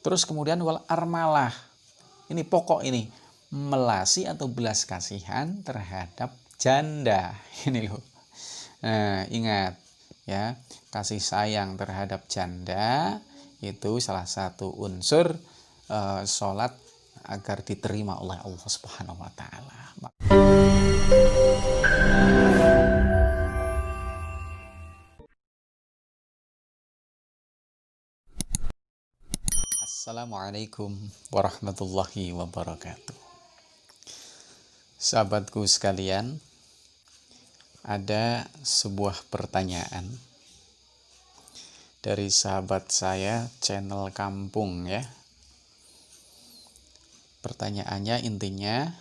Terus kemudian wal armalah. Ini pokok ini. Melasi atau belas kasihan terhadap janda. Ini loh. Nah, ingat ya, kasih sayang terhadap janda itu salah satu unsur sholat agar diterima oleh Allah Subhanahu wa taala. Assalamualaikum warahmatullahi wabarakatuh. Sahabatku sekalian, ada sebuah pertanyaan dari sahabat saya channel kampung ya. Pertanyaannya intinya,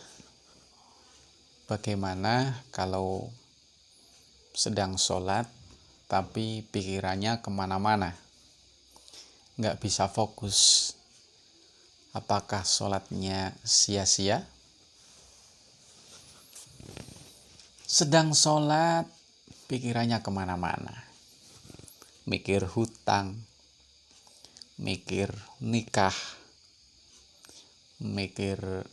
bagaimana kalau sedang sholat tapi pikirannya kemana-mana, nggak bisa fokus, apakah sholatnya sia-sia? Sedang sholat pikirannya kemana-mana, mikir hutang, mikir nikah, mikir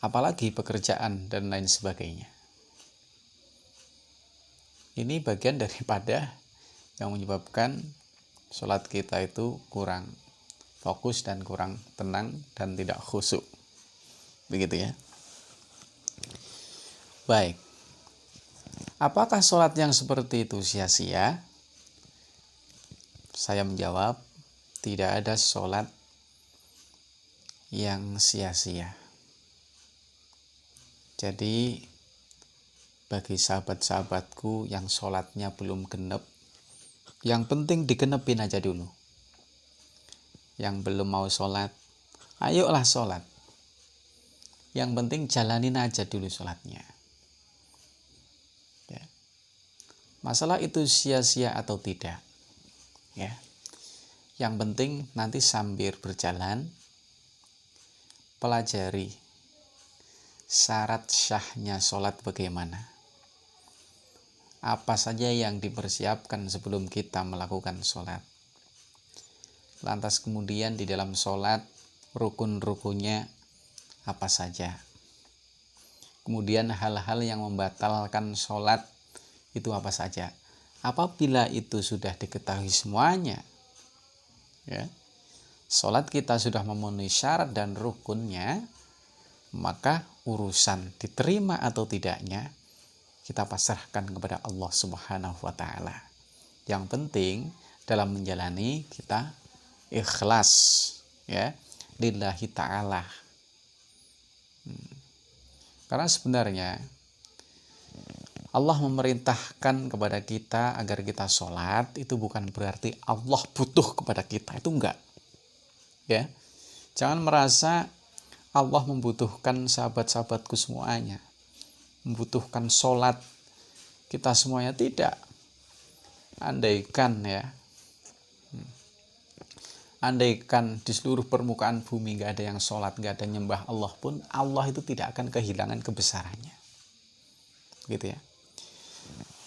apalagi pekerjaan dan lain sebagainya. Ini bagian daripada yang menyebabkan sholat kita itu kurang fokus dan kurang tenang dan tidak khusyuk. Begitu ya. Baik. Apakah sholat yang seperti itu sia-sia? Saya menjawab, tidak ada sholat yang sia-sia. Jadi bagi sahabat-sahabatku yang sholatnya belum genep, yang penting digenepin aja dulu. Yang belum mau sholat, ayolah sholat. Yang penting jalanin aja dulu sholatnya. Ya. Masalah itu sia-sia atau tidak, ya. Yang penting nanti sambil berjalan, pelajari syarat syahnya sholat bagaimana. Apa saja yang dipersiapkan sebelum kita melakukan sholat. Lantas kemudian di dalam sholat, rukun-rukunnya apa saja. Kemudian hal-hal yang membatalkan sholat itu apa saja. Apabila itu sudah diketahui semuanya, ya, sholat kita sudah memenuhi syarat dan rukunnya, maka urusan diterima atau tidaknya kita pasrahkan kepada Allah Subhanahu wa taala. Yang penting dalam menjalani kita ikhlas, ya, lillahi ta'ala. Karena sebenarnya Allah memerintahkan kepada kita agar kita sholat, itu bukan berarti Allah butuh kepada kita, itu enggak. Ya, jangan merasa Allah membutuhkan sahabat-sahabatku semuanya, membutuhkan sholat kita semuanya, tidak. Andaikan di seluruh permukaan bumi nggak ada yang sholat, nggak ada yang nyembah Allah pun, Allah itu tidak akan kehilangan kebesarannya. Gitu ya.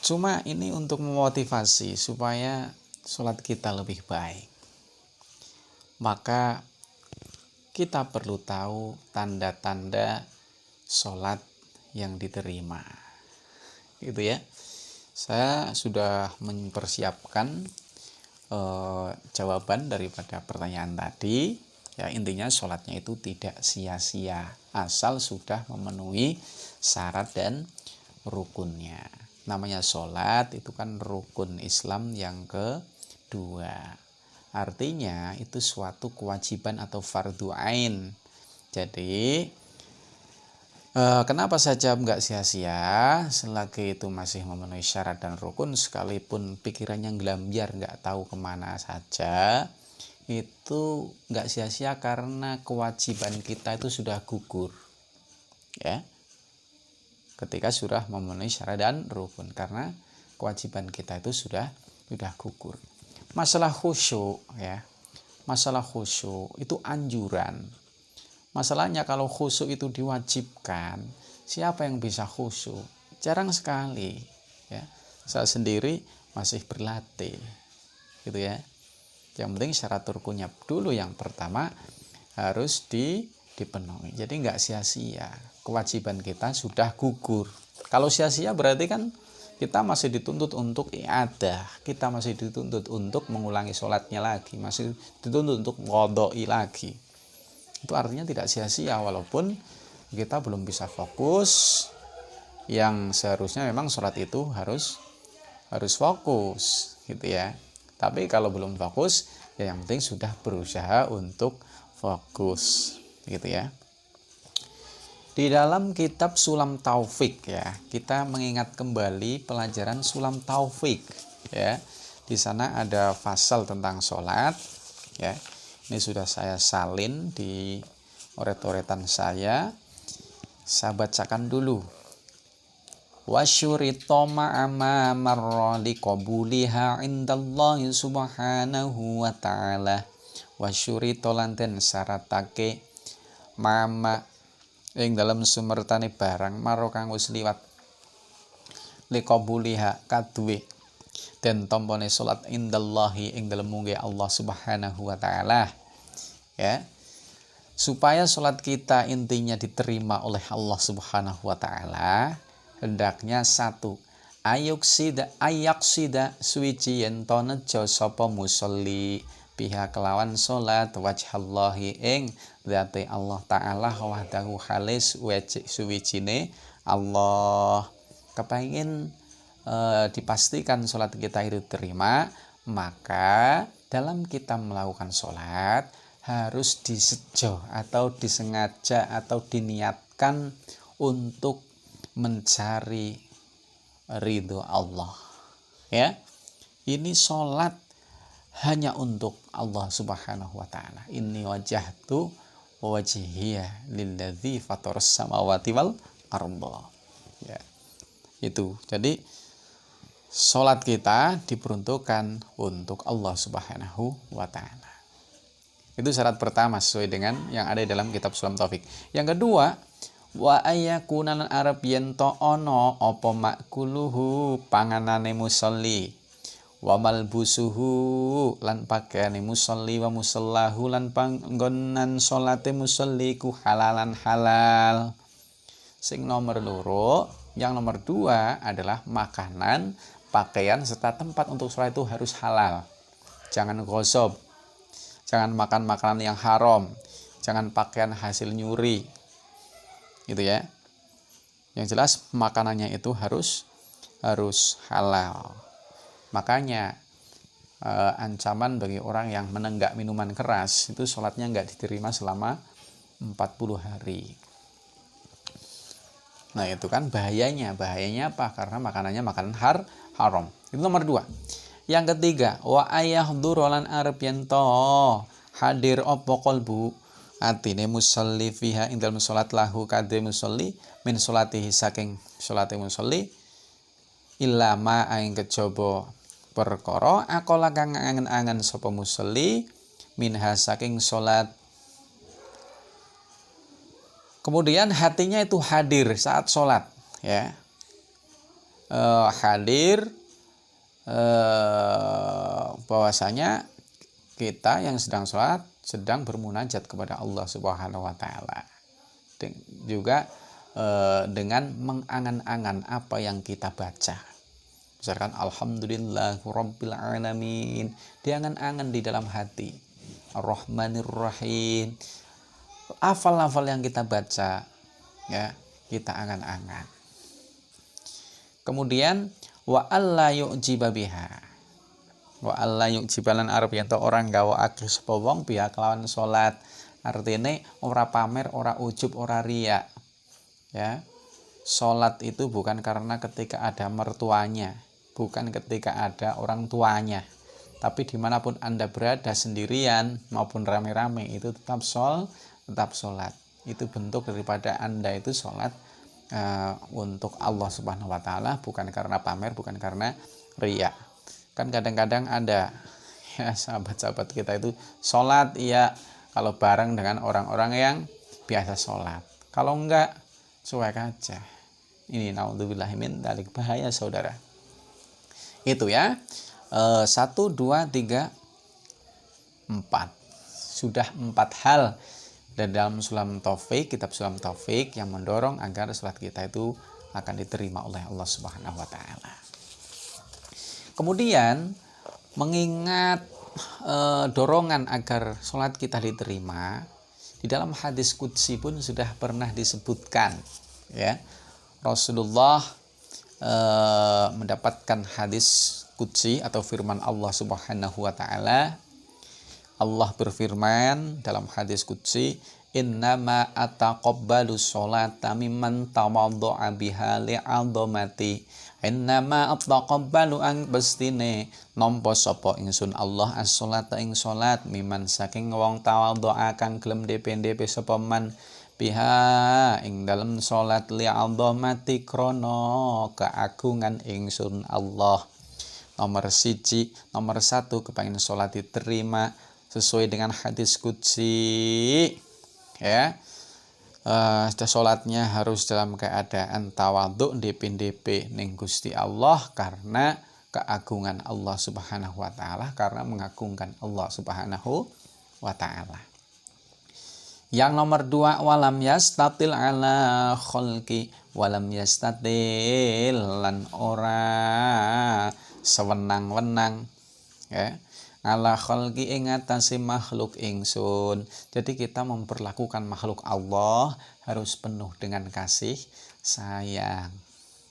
Cuma ini untuk memotivasi supaya sholat kita lebih baik. Maka kita perlu tahu tanda-tanda sholat yang diterima. Gitu ya. Saya sudah mempersiapkan jawaban daripada pertanyaan tadi. Ya, intinya sholatnya itu tidak sia-sia asal sudah memenuhi syarat dan rukunnya. Namanya sholat itu kan rukun Islam yang kedua. Artinya itu suatu kewajiban atau fardu ain. Jadi kenapa saja nggak sia-sia selagi itu masih memenuhi syarat dan rukun, sekalipun pikirannya gelambiar nggak tahu kemana saja, itu nggak sia-sia karena kewajiban kita itu sudah gugur, ya, ketika sudah memenuhi syarat dan rukun, karena kewajiban kita itu sudah gugur. Masalah khusyuk, ya, masalah khusyuk itu anjuran. Masalahnya kalau khusyuk itu diwajibkan, siapa yang bisa khusyuk? Jarang sekali, ya. Saya sendiri masih berlatih, gitu ya. Yang penting syarat rukunnya dulu yang pertama harus dipenuhi. Jadi nggak sia-sia. Kewajiban kita sudah gugur. Kalau sia-sia berarti kan kita masih dituntut untuk i'adah, kita masih dituntut untuk mengulangi sholatnya lagi, masih dituntut untuk ngodoi lagi. Itu artinya tidak sia-sia walaupun kita belum bisa fokus. Yang seharusnya memang sholat itu harus fokus gitu ya. Tapi kalau belum fokus, ya yang penting sudah berusaha untuk fokus gitu ya. Di dalam kitab Sulam Taufik ya, kita mengingat kembali pelajaran Sulam Taufik ya. Di sana ada pasal tentang sholat ya. Ini sudah saya salin di oret-oretan saya. Saya bacakan dulu. Wasyurito ma'ama marra liqabuliha indallahi subhanahu wa ta'ala. Wasyurito lanten syaratake ma'ama ing dalam sumertane barang maro kang wis liwat liqabuliha kaduwe den tampane salat indallahi ing dalem mungge Allah Subhanahu wa taala ya, supaya salat kita intinya diterima oleh Allah Subhanahu wa taala hendaknya satu ayaksida suwiji yen to nejo sapa musolli pihak kelawan salat wajhallahi ing zate Allah Ta'ala wahdahu khalis suwijine Allah. Kepengin dipastikan sholat kita itu terima, maka dalam kita melakukan sholat harus disejo atau disengaja atau diniatkan untuk mencari ridho Allah ya. Ini sholat hanya untuk Allah Subhanahu wa taala. Inni wajjahtu wajhiya lilladzi fataras samawati wal ardh. Ya. Itu. Jadi salat kita diperuntukkan untuk Allah Subhanahu wa taala. Itu syarat pertama sesuai dengan yang ada dalam kitab Sulam Taufik. Yang kedua, wa ayakunan arab yen to ana apa makuluhu panganane musolli wa malbusuhu lan pakaiane musolli wa musallahu lan panggonan salate musolli ku halalan halal. Sing nomor loro, yang nomor dua adalah makanan, pakaian serta tempat untuk sholat itu harus halal. Jangan gosop, jangan makan makanan yang haram, jangan pakaian hasil nyuri, gitu ya. Yang jelas makanannya itu harus halal. Makanya ancaman bagi orang yang menenggak minuman keras itu sholatnya nggak diterima selama 40 hari. Nah itu kan bahayanya apa? Karena makanannya makanan haram. Itu nomor dua. Yang ketiga, wa ayahduru lan arep yen to hadir apa qalbu atine musolli fiha ing dalem salat lahu kadhe musolli min salatihi saking salate musolli illa ma ing kejaba perkara akola kang angen-angen sapa musolli minha saking salat. Kemudian hatinya itu hadir saat sholat ya, hadir bahwasanya kita yang sedang sholat sedang bermunajat kepada Allah Subhanahu wa taala. Juga dengan mengangan-angan apa yang kita baca. Misalkan alhamdulillahirabbil alamin, diangan-angan di dalam hati. Ar-Rahmanir Rahim. Hafal-hafal yang kita baca ya, kita angan-angan. Kemudian wa alla yu'jiba biha. Wa alla yu'jibalan arep yen orang gawakake sapa wong biha kelawan salat. Artine ora pamer, ora ujub, ora riya. Ya. Salat itu bukan karena ketika ada mertuanya, bukan ketika ada orang tuanya. Tapi dimanapun Anda berada sendirian maupun rame-rame itu tetap sholat. Itu bentuk daripada Anda itu sholat untuk Allah Subhanahu wa taala, bukan karena pamer, bukan karena riya. Kan kadang-kadang ada ya sahabat-sahabat kita itu sholat iya kalau bareng dengan orang-orang yang biasa sholat. Kalau enggak, cuek aja. Ini naudzubillahi min dzalik, bahaya saudara. Itu ya. 1, 2, 3, 4. Sudah 4 hal dan dalam Sulam Taufik, kitab Sulam Taufik yang mendorong agar sholat kita itu akan diterima oleh Allah Subhanahu wa taala. Kemudian mengingat dorongan agar sholat kita diterima, di dalam hadis qudsi pun sudah pernah disebutkan, ya. Rasulullah mendapatkan hadis qudsi atau firman Allah Subhanahu wa taala. Allah berfirman dalam hadis qudsi, innama ataqabbalu sholata mimman tawaddu'a biha li'azamati. Innama ataqabbalu ang bestine nampa sapa ingsun Allah as-sholata ing salat miman saking wong tawaddu'a kang gelem dhepe-dhepe sapa man biha ing dalem salat li'azamati krana keagungan ingsun Allah. Nomor 1 kepengin salat diterima sesuai dengan hadis qudsi, ya. Sholatnya harus dalam keadaan tawadhu DP ning Gusti Allah karena keagungan Allah Subhanahu wa taala, karena mengagungkan Allah Subhanahu wa taala. Yang nomor 2, walam yastatil ala kholqi, walam yastatil lan ora sewenang-wenang, ya, ala kholqi ing atase makhluk ingsun. Jadi kita memperlakukan makhluk Allah harus penuh dengan kasih sayang,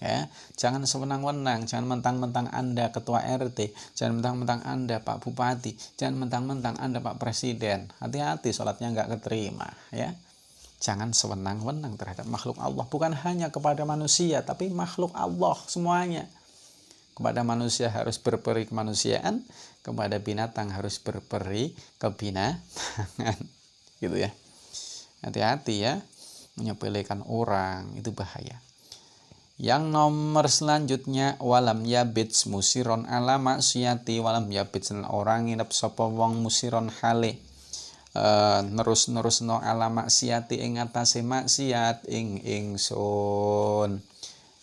ya. Jangan sewenang-wenang, jangan mentang-mentang Anda ketua RT, jangan mentang-mentang Anda Pak Bupati, jangan mentang-mentang Anda Pak Presiden. Hati-hati sholatnya nggak keterima, ya. Jangan sewenang-wenang terhadap makhluk Allah, bukan hanya kepada manusia tapi makhluk Allah semuanya. Kepada manusia harus berperi kemanusiaan, kepada binatang harus berperi kebinatangan, gitu ya. Hati-hati ya, menyepelekan orang itu bahaya. Yang nomor selanjutnya, walam yabits musiron ala maksiati, walam yabits orang nginep sapa wong musiron hale nerus-nerusno ala maksiati ing atase maksiat ing ingsun.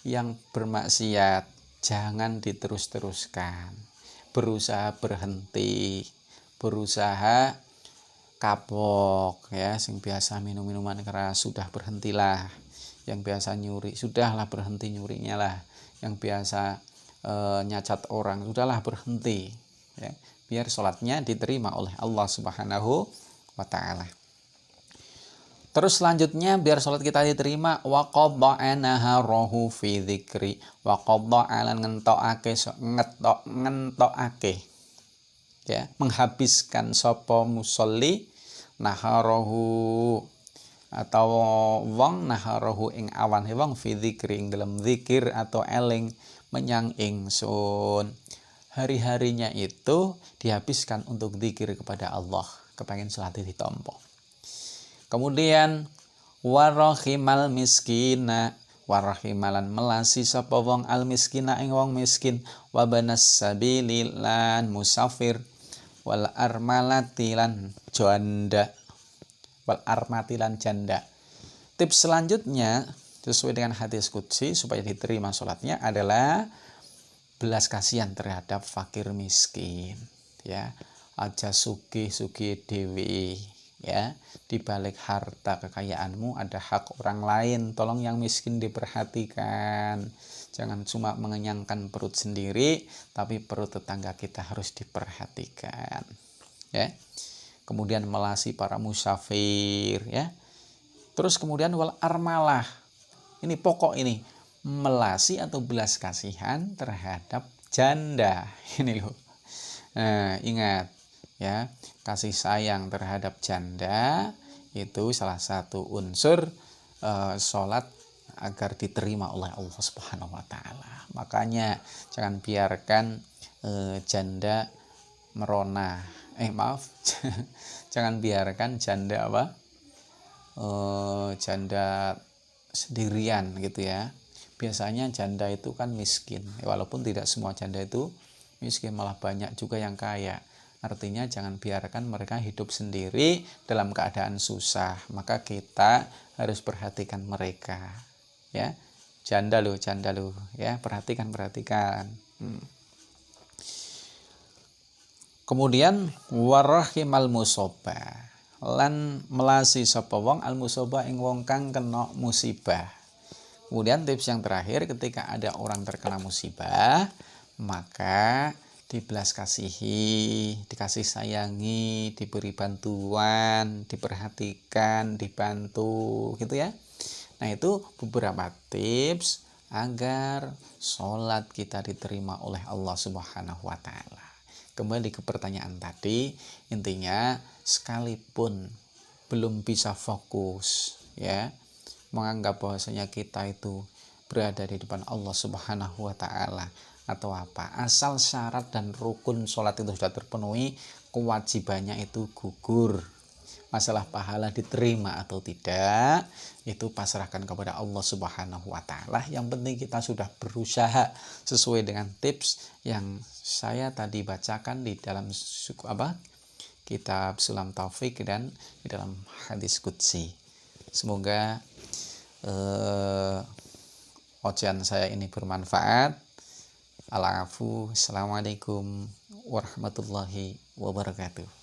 Yang bermaksiat jangan diterus-teruskan, berusaha berhenti, berusaha kapok, ya. Sing biasa minum minuman keras sudah berhentilah, yang biasa nyuri sudahlah berhenti nyurinya lah, yang biasa nyacat orang sudahlah berhenti, ya, biar sholatnya diterima oleh Allah Subhanahu wa taala. Terus selanjutnya biar sholat kita diterima, wa qadda'a naharahu fi dzikri, wa qadda'a lan ngentokake, ya, menghabiskan sapa musolli naharahu atau wong naharahu ing awan wong fi dzikri ing dalam zikir atau eling menyang ingsun. Hari-harinya itu dihabiskan untuk zikir kepada Allah, kepengin sholat ditampa. Kemudian warahimal miskina, warahimalan melasi sapa wong al miskina ing wong miskin, wabanas sabili lan musafir, wal armalati lan janda, wal armati lan janda. Tips selanjutnya sesuai dengan hadis qudsi supaya diterima sholatnya adalah belas kasihan terhadap fakir miskin, ya. Aja sugih-sugih dewi, ya. Di balik harta kekayaanmu ada hak orang lain, tolong yang miskin diperhatikan. Jangan cuma mengenyangkan perut sendiri, tapi perut tetangga kita harus diperhatikan, ya. Kemudian melasi para musafir, ya. Terus kemudian wal armalah, ini pokok ini, melasi atau belas kasihan terhadap janda, ini loh. Nah, ingat, ya, kasih sayang terhadap janda itu salah satu unsur sholat agar diterima oleh Allah Subhanahu wa taala. Makanya jangan biarkan janda merona. Jangan biarkan janda janda sendirian gitu ya. Biasanya janda itu kan miskin. Walaupun tidak semua janda itu miskin, malah banyak juga yang kaya. Artinya jangan biarkan mereka hidup sendiri dalam keadaan susah. Maka kita harus perhatikan mereka, ya. Janda loh, ya, perhatikan. Kemudian warahimal musaba, lan melasi sapa wong al musaba ing wong kang kena musibah. Kemudian tips yang terakhir, ketika ada orang terkena musibah, maka dibelas kasihi, dikasih sayangi, diberi bantuan, diperhatikan, dibantu gitu ya. Nah, itu beberapa tips agar sholat kita diterima oleh Allah Subhanahu wa Ta'ala. Kembali ke pertanyaan tadi, intinya sekalipun belum bisa fokus ya, menganggap bahwasanya kita itu berada di depan Allah Subhanahu wa Ta'ala atau apa, asal syarat dan rukun sholat itu sudah terpenuhi, kewajibannya itu gugur. Masalah pahala diterima atau tidak, itu pasrahkan kepada Allah Subhanahu wa Ta'ala. Yang penting kita sudah berusaha sesuai dengan tips yang saya tadi bacakan di dalam kitab Sulam Taufik dan di dalam hadis qudsi. Semoga ocehan saya ini bermanfaat. Assalamualaikum warahmatullahi wabarakatuh.